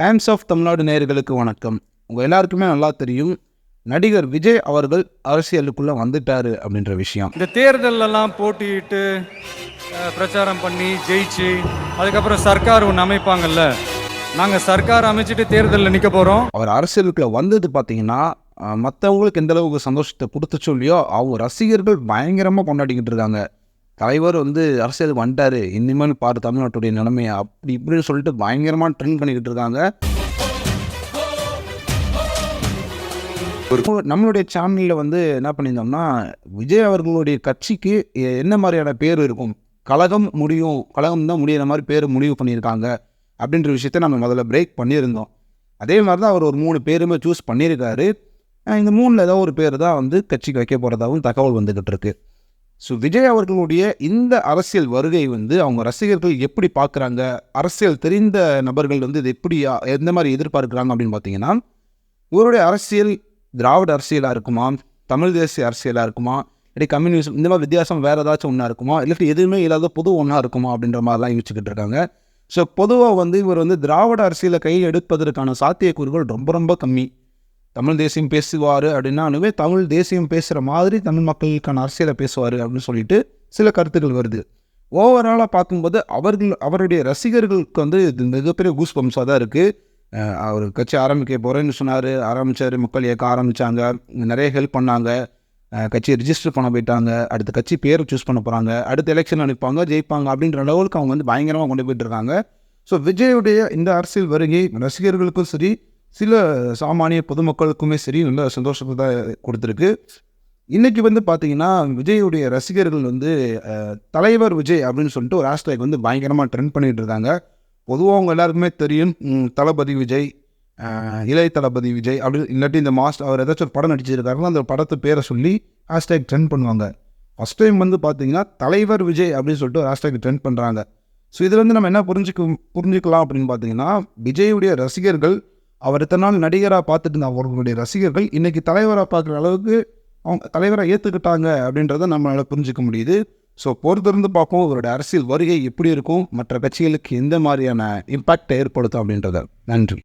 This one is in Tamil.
டைம்ஸ் ஆஃப் தமிழ்நாடு நேயர்களுக்கு வணக்கம். உங்கள் எல்லாருக்குமே நல்லா தெரியும், நடிகர் விஜய் அவர்கள் அரசியலுக்குள்ளே வந்துட்டாரு அப்படின்ற விஷயம். இந்த தேர்தலெல்லாம் போட்டியிட்டு பிரச்சாரம் பண்ணி ஜெயிச்சு அதுக்கப்புறம் சர்க்கார் ஒன்று அமைப்பாங்கல்ல, நாங்கள் சர்க்கார் அமைச்சிட்டு தேர்தலில் நிற்க போகிறோம். அவர் அரசியலுக்குள்ளே வந்தது பார்த்தீங்கன்னா மற்றவங்களுக்கு எந்த அளவுக்கு சந்தோஷத்தை கொடுத்து சொல்லியோ அவங்க ரசிகர்கள் பயங்கரமாக கொண்டாடிக்கிட்டு இருக்காங்க. தலைவர் அரசியலுக்கு வந்துட்டாரு, இனிமேல் பாரு தமிழ்நாட்டுடைய நிலைமையை அப்படி இப்படின்னு சொல்லிட்டு பயங்கரமாக ட்ரெண்ட் பண்ணிக்கிட்டு இருக்காங்க. நம்மளுடைய சேனலில் என்ன பண்ணியிருந்தோம்னா, விஜய் அவர்களுடைய கட்சிக்கு என்ன மாதிரியான பேர் இருக்கும், கழகம் தான் முடிகிற மாதிரி பேர் முடிவு பண்ணியிருக்காங்க அப்படின்ற விஷயத்த நம்ம முதல்ல பிரேக் பண்ணியிருந்தோம். அதே மாதிரி தான் அவர் ஒரு 3 பேருமே சூஸ் பண்ணியிருக்காரு. இந்த 3ல் ஏதோ ஒரு பேர் தான் கட்சிக்கு வைக்க போகிறதாகவும் தகவல் வந்துக்கிட்டு இருக்கு. ஸோ விஜய் அவர்களுடைய இந்த அரசியல் வருகை அவங்க ரசிகர்கள் எப்படி பார்க்குறாங்க, அரசியல் தெரிந்த நபர்கள் இது எப்படி எந்த மாதிரி எதிர்பார்க்குறாங்க அப்படின்னு பார்த்தீங்கன்னா, இவருடைய அரசியல் திராவிட அரசியலாக இருக்குமா, தமிழ் தேசிய அரசியலாக இருக்குமா, இல்லாட்டி கம்யூனிசம் இந்த மாதிரி வித்தியாசம் வேறு ஏதாச்சும் ஒன்றா இருக்குமா, இல்லாட்டி எதுவுமே இல்லாத புது ஒன்றா இருக்குமா அப்படின்ற மாதிரிலாம் யோசிச்சுக்கிட்டு இருக்காங்க. ஸோ பொதுவாக இவர் திராவிட அரசியலை கையில் எடுப்பதற்கான சாத்தியக்கூறுகள் ரொம்ப ரொம்ப கம்மி. தமிழ் தேசியம் பேசுவார் அப்படின்னாலுமே தமிழ் தேசியம் பேசுகிற மாதிரி தமிழ் மக்களுக்கான அரசியலை பேசுவார் அப்படின்னு சொல்லிட்டு சில கருத்துக்கள் வருது. ஓவராலாக பார்க்கும்போது அவருடைய ரசிகர்களுக்கு இது மிகப்பெரிய கூஸ் பம்ஸாக தான் இருக்குது. அவர் கட்சி ஆரம்பிக்க போகிறேன்னு சொன்னார், ஆரம்பித்தார், மக்கள் இயக்க ஆரம்பித்தாங்க, நிறைய ஹெல்ப் பண்ணாங்க, கட்சியை ரிஜிஸ்டர் பண்ண போயிட்டாங்க, அடுத்த கட்சி பேரை சூஸ் பண்ண போகிறாங்க, அடுத்த எலெக்ஷன் அனுப்பாங்க, ஜெயிப்பாங்க அப்படின்ற லெவலுக்கு அவங்க பயங்கரமாக கொண்டு போயிட்டுருக்காங்க. ஸோ விஜயுடைய இந்த அரசியல் வருகை ரசிகர்களுக்கும் சரி, சில சாமானிய பொதுமக்களுக்குமே சரி நல்ல சந்தோஷத்தை தான் கொடுத்துருக்கு. இன்றைக்கி பார்த்தீங்கன்னா விஜயுடைய ரசிகர்கள் தலைவர் விஜய் அப்படின்னு சொல்லிட்டு ஒரு ஹேஷ்டேக் பயங்கரமாக ட்ரெண்ட் பண்ணிகிட்டு இருக்காங்க. பொதுவாக அவங்க எல்லாருக்குமே தெரியும், தளபதி விஜய், இளைய தளபதி விஜய் அப்படி இல்லாட்டி இந்த அவர் ஏதாச்சும் ஒரு படம் நடிச்சிருக்காருன்னா அந்த படத்து பேரை சொல்லி ஹேஷ்டேக் ட்ரெண்ட் பண்ணுவாங்க. ஃபஸ்ட் டைம் பார்த்தீங்கன்னா தலைவர் விஜய் அப்படின்னு சொல்லிட்டு ஒரு ஹேஷ்டேக் ட்ரெண்ட் பண்ணுறாங்க. ஸோ இதில் நம்ம என்ன புரிஞ்சுக்கலாம் அப்படின்னு பார்த்தீங்கன்னா, விஜயுடைய ரசிகர்கள் அவர் இத்தனை நாள் நடிகராக பார்த்துட்டு இருந்த அவர்களுடைய ரசிகர்கள் இன்றைக்கி தலைவராக பார்க்குற அளவுக்கு அவங்க தலைவராக ஏற்றுக்கிட்டாங்க அப்படின்றத நம்மளால் புரிஞ்சிக்க முடியுது. ஸோ பொறுத்திருந்து பார்ப்போம் அவருடைய அரசியல் வருகை எப்படி இருக்கும், மற்ற கட்சிகளுக்கு எந்த மாதிரியான இம்பேக்டை ஏற்படுத்தும் அப்படின்றத. நன்றி.